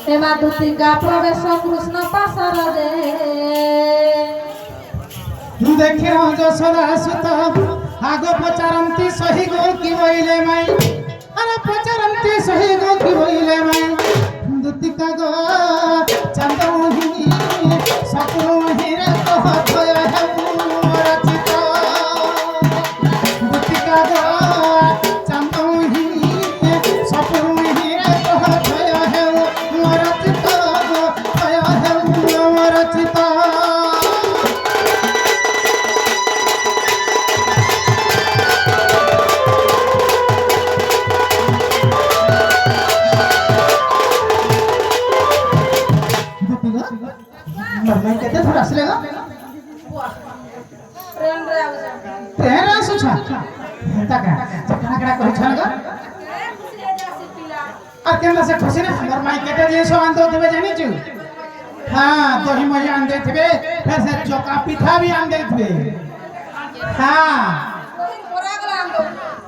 एमा दुतिका प्रवेश कृष्ण पासर दे देखे जसरा सुत आग पचारंती सही गो की बोइले माई अरे पचारंती सही गो की बोइले माई दुतिका गो चंदमुही सकुमुही रे कह थय है रचित दुतिका गो चंदमुही सकुमुही रे कह थय है रचित थय है रचित मरने कहते थोड़ा असलेगा ट्रेन रे आउ जा ट्रेन आसु छ हेता का चकना कड़ा कहि छन ग खुशी जा सिपिला आ केना से खुशी ने हमर माई केते जे सो आंदो देबे जानि छु हां दही मही आन दे थबे फिर से चोका पिठा भी आन दे थबे हां कोरा गला आंदो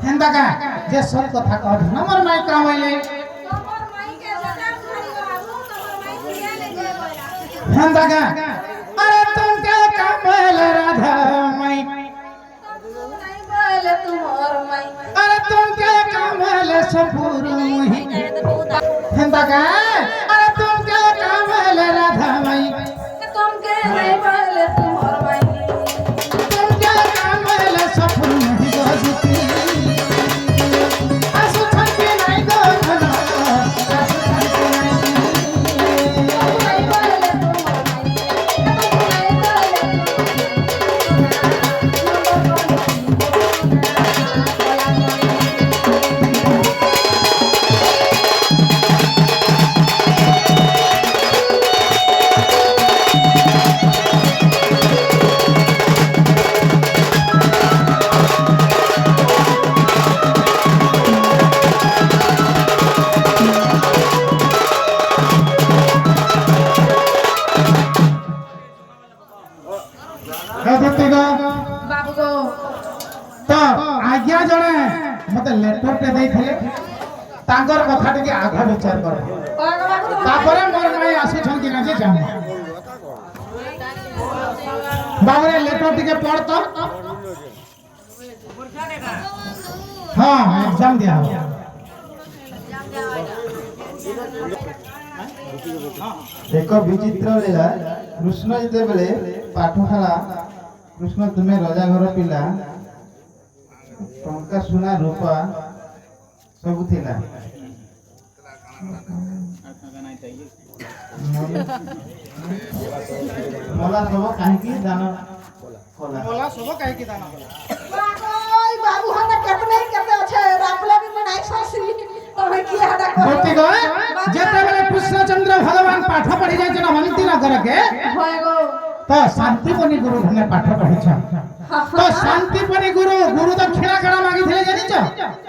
हेंदा का जे सब कथा कह हमर माई का होइले तमर माई के जटा खाली बाबू तमर माई किया ले गए बोला हेंदा का अरे तुम क्या कमल राधा माई नहीं बोले तुमर माई अरे तुम क्या कमल सपुरुही हेंदा का अरे तुम क्या कमल राधा माई तुम के नहीं बोले तुमर माई तुम क्या कमल सपुरुही गजुती आसु छके नहीं गो धना आसु छके नहीं नहीं बोले तुमर माई गजुतीगा बाबू को तो आज्ञा जणे मते लेटर टे देइथिले तांकर कथा टिके आघा विचार कर बाबू तापरे मोर माई आसी छन कि ना जे जाने बाबरे लेटर टिके पढ़ तो हां एग्जाम दिया हो एक विचित्र लीला कृष्ण जेतेबेले पाठशाला कृष्ण तुमे राजा घर पिला टंका सुना रूपा सब थिला मला सब काहे दान कला बोला सब काहे कि दाना ओय बाबू हने केतने केते আছে रापले भी में नहीं सासी तमे की हडा गोती गए जेतेबेले कृष्णचंद्र भगवान पाठ पढ़ी जाय जना हनती नगर के होय गो तो शांतिपनी गुरु ने पाठ पढ़िछा तो शांतिपनी गुरु गुरु दक्षिणा कणा मागी थिले जानि छ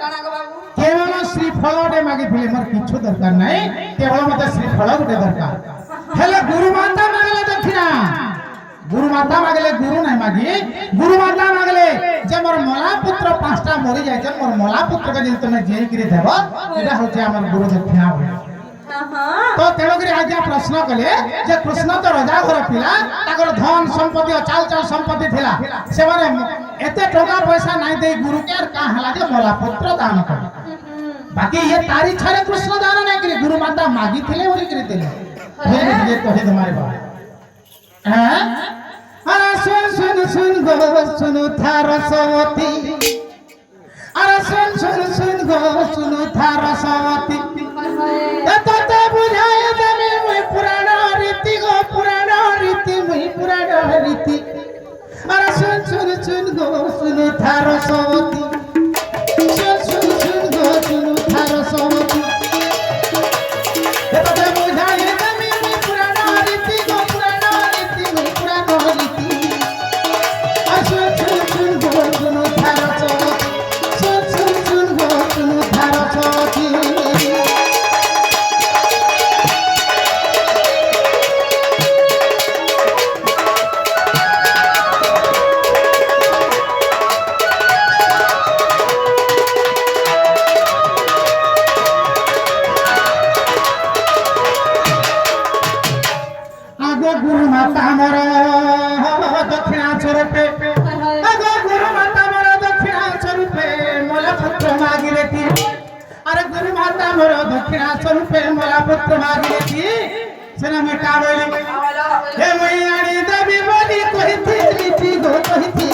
काना गो बाबू केवल श्रीफल डे मागी थिले मोर किछु दरकार नाही केवल मते श्रीफल गुटे दरकार हेले गुरु माता मागले दक्षिणा गुरु माता मागले गुरु नहीं मागी गुरु माता मागले जे मोर मला पुत्र पांचटा मरि जाय छ मोर मला पुत्र के दिन तमे जेई करी देबो एटा होचे हमर गुरु दक्षिणा होय हां हां तो तेणुकरी आज्ञा प्रश्न कले जे कृष्ण तो राजा घर पिला ताकर धन संपत्ति चाल चाल संपत्ति थिला से माने एते टका पैसा नाही दे गुरु के और का हला जे मोला पुत्र दान कर बाकी ये तारी छारे कृष्ण दान नहीं करी गुरु माता मागी थिले ओरी करी थिले ये कहे तुम्हारे बात हैं अरे सुन सुन सुन गो सुन थार सवती अरे सुन सुन सुन गो सुन थार सवती तो बुझाए तमे मुई पुराण रीति गो पुराण रीति मुई पुराण रीति अरे सुन सुन सुन गो सुन थार सवती सुन सुन सुन गो सुन थार सवती तो बुझाए तमे मुई पुराण रीति गो पुराण रीति मुई पुराण रीति सुन सुन सुन गो सुन थार सवती सुन सुन सुन गो सुन थार सवती মাতা মোর দক্ষিণা স্বরূপে গুরু মাতা মোর দক্ষিণা স্বরূপে মোলা পুত্র মাগিলে কি আরে গুরু মাতা মোর দক্ষিণা স্বরূপে মোলা পুত্র মাগিলে কি সেনা মেটা বলি হে মই আনি দেবী বলি কহিতি গো কহিতি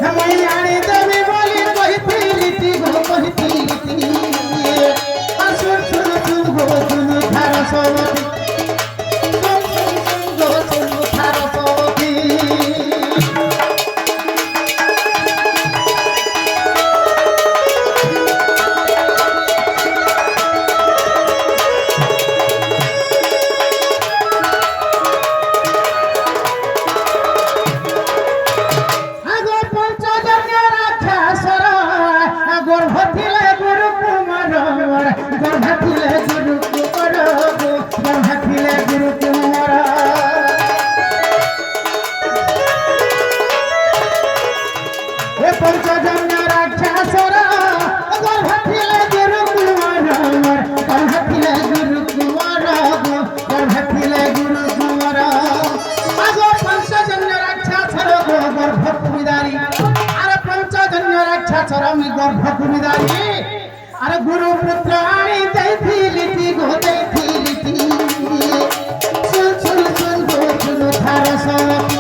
হে মই আনি দেবী বলি কহিতি গো কহিতি আসুন শুন শুন গো শুন ধার সবতি শুন শুন শুন গো শুন ধার সবতি अरे गुरु पुत्र आनी दैथिलिति गो दैथिलिति सुन सुन सुन गो सुन धार सवती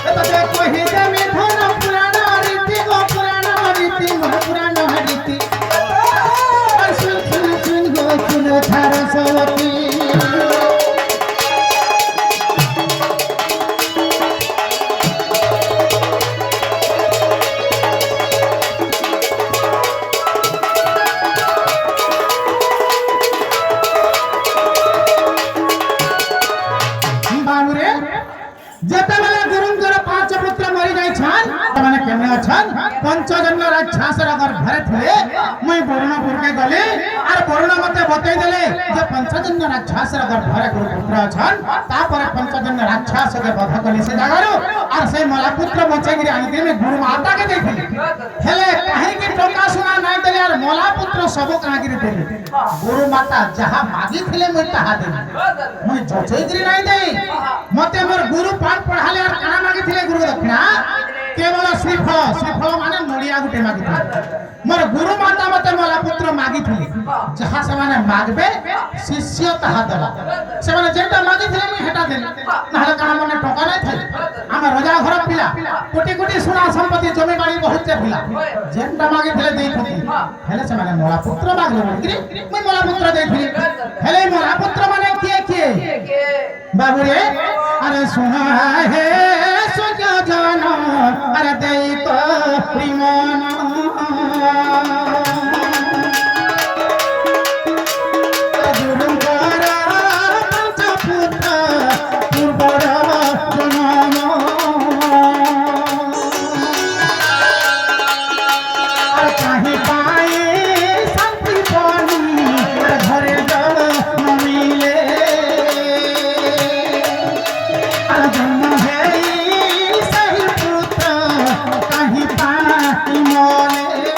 तते कहि दे मिथुन पुराण रीति गो पुराण रीति गो पुराण रीति सुन सुन सुन गो सुन धार सवती पंचजन्य राक्षसर अगर घरे थे मैं बरुणपुर के गली और बरुण मते बतई देले जे पंचजन्य राक्षसर अगर घरे गुरु पुत्र अछन तापर पंचजन्य राक्षस के वध कली से जगारो और से मला पुत्र बचेगिरी आनि दे में गुरु माता के देखि हेले काहे की टोका सुना नहीं देले और मला पुत्र सब कागिरी देले गुरु माता जहां मागी थिले मैं ताहा दे मैं जचेगिरी नहीं दे मते मोर गुरु पाठ पढ़ाले और काना मागी थिले गुरु दक्षिणा केवल श्रीफल माने नड़िया गुटे मागिथि मोर गुरु माता मते मला पुत्र मागिथि जहा से माने मागबे शिष्य ताहा देला से माने जेटा मागिथि मी हेटा देला नहले काना मने टका नै थाई हम राजा घर पिला कोटी कोटी सोना संपत्ति जमी बाड़ी बहुत जे पिला जेटा मागिथि देइथि हेले से माने मला पुत्र मागले बोलकरी मी मला पुत्र देइथि हेले मला पुत्र माने के बाबू रे अरे सुना है सुजा जाना अरे देई तो प्रिमाना गुरुंगारा पंचपुत्र पूर्वरा जनाना अरे काहे पाए शांति पानी घरे जल न मिले अरे जन्म है सही पुत्र कहीं पाई मोले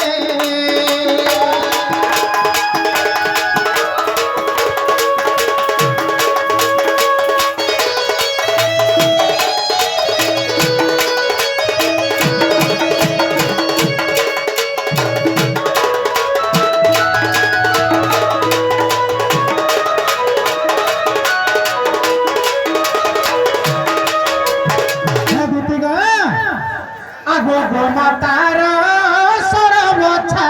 मातार सरबछा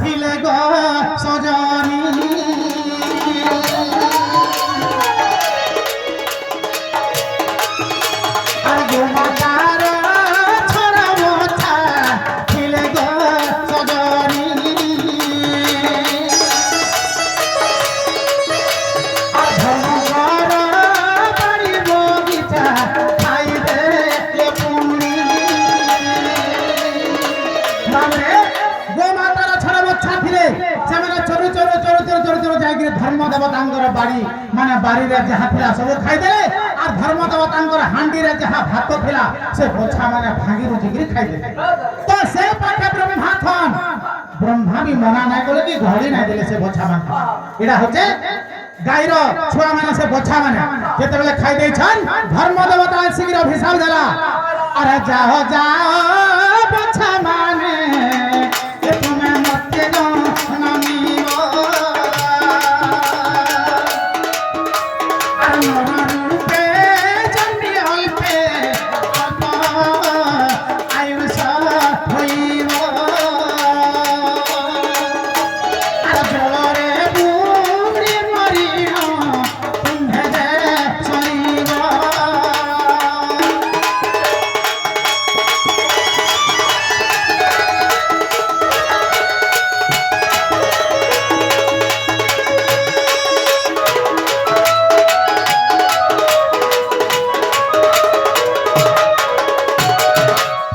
थिले गो सजनी आगो मातार सरबछा थिले गो सजनी धर्मकर बाड़ी बगीचा खाई दे पुणी धर्म देवता बाड़ी माने बाड़ी रे जहा थिला सब खाई देले और धर्म देवता हांडी रे जहा भात थिला से बोछा माने भागी रुजिगिरी खाई देले तो से पाखे ब्रह्मा थन ब्रह्मा भी मना नाही बोले कि घड़ी नाही देले से बोछा मान एडा होचे ଗାଈର ଛୁଆ ମାନେ ସେ ବଛା ମାନେ ଯେତେବେଳେ ଖାଇ ଦେଇଛନ୍ ଧର୍ମ ଦେବତା ଶୀଘ୍ର ହିସାବ ଦେଲା ଆରେ ଯାଅ ଯାଅ ବଛା ମାନେ ଏ ତୁମେ ମତେ ଜନମିବ আর মরণরূপে জন্মি অল্পে অল্প আয়ুষ হইব আর জলরে বুড়ি মরিব কুম্ভে যে সরিব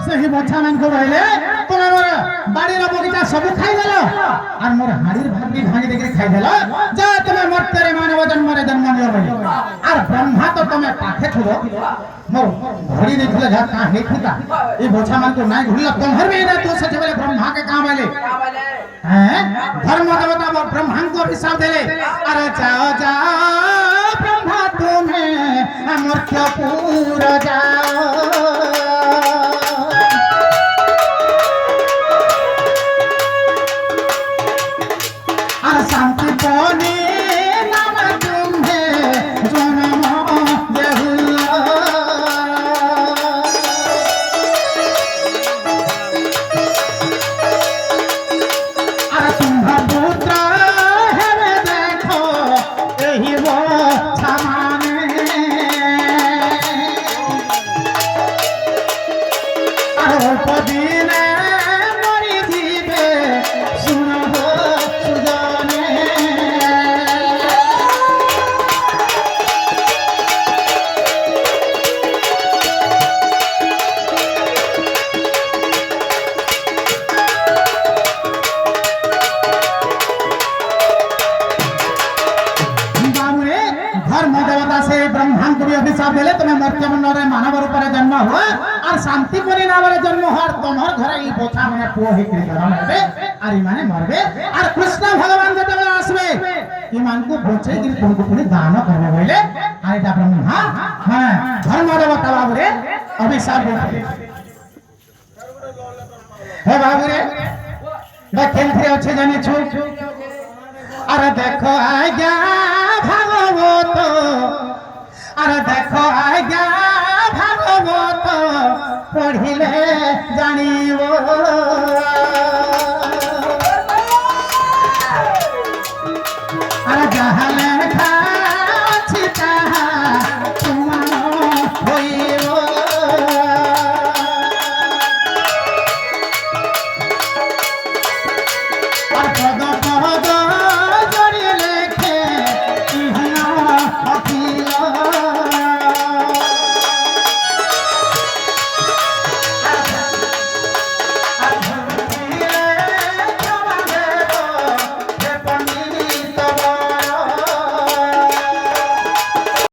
ସେହି ବଛା ମାନଙ୍କୁ କହିଲେ ତୁମେ ମୋର ବାଡ଼ିର ବଗିଚା ସବୁ ଖାଇଦେଲ আর মোর হাড়ির ভাগি ভাঙি দেখি খাইদেল যা তুমি মর্ত্যের মানব জন্মরে জন্ম নিও বলি আর ব্রহ্মা তো তুমি পাখে থুব মোর ঘড়ি দেখলে যা কা হেথিতা এই বছা মানকু নাই ঘুরল তোমার মেয়ে তু সেটি বলে ব্রহ্মা কে কা বলে হ্যাঁ ধর্ম দেবতা মোর ব্রহ্মাঙ্কু অভিশাপ দেলে আরে যাও যাও ব্রহ্মা তুমি মর্ত্যপুর যাও আর শান্তি পনে নাম তুমি জন্ম দেহুল আর তোমার পুত্র হেবে দেখো এই বছা মানে আর অল্প দিনে মরি দিবে শুনব সুজনে বাবুরে ধর্ম দেবতা সেই ব্রহ্মাঙ্ক অভিশাপ দিলে তুমি মর্ত্যমণ্ডলে মানব রূপে জন্ম হওয়া আর শান্তি পরি নামে জন্ম হওয়ার তোমার ঘরে এই বোঝা মানে পুয় হয়ে জন্ম হবে আর ইমানে মরবে আর কৃষ্ণ ভগবান যেতেবেলে আসবে ইমানকু বঞ্চাই কিন্তু তোমাকে পুনি দান করবে বলে আর এটা ব্রহ্মা হ্যাঁ ধর্ম দেবতা বাবুরে অভিশাপ দিলে হে বাবুরে এটা কেন্দ্রে আছে জানিছু আরে দেখো আজ্ঞা